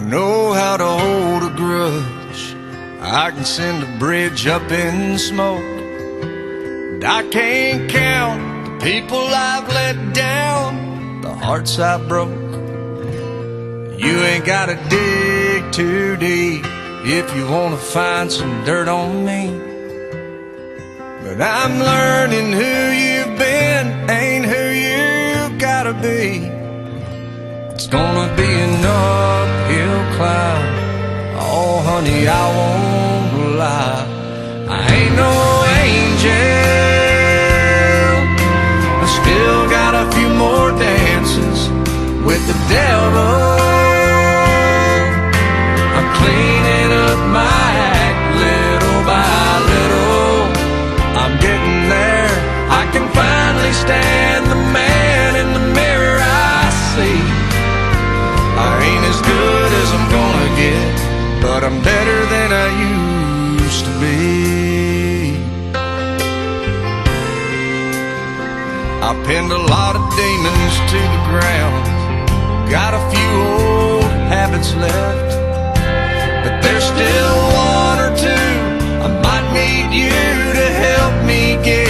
know how to hold a grudge. I can send a bridge up in smoke. And I can't count the people I've let down, the hearts I broke. You ain't gotta dig too deep if you wanna find some dirt on me. But I'm learning who you've been ain't who you gotta be. It's gonna be an uphill climb. Oh honey, I won't lie, I ain't no angel. I still got a few more dances with the devil. I'm cleaning up my act little by little. I'm getting there. I can finally stand the man in the mirror I see. I ain't as good as I'm gonna get, but I'm better than I used to be. I pinned a lot of demons to the ground. Got a few old habits left, but there's still one or two I might need you to help me get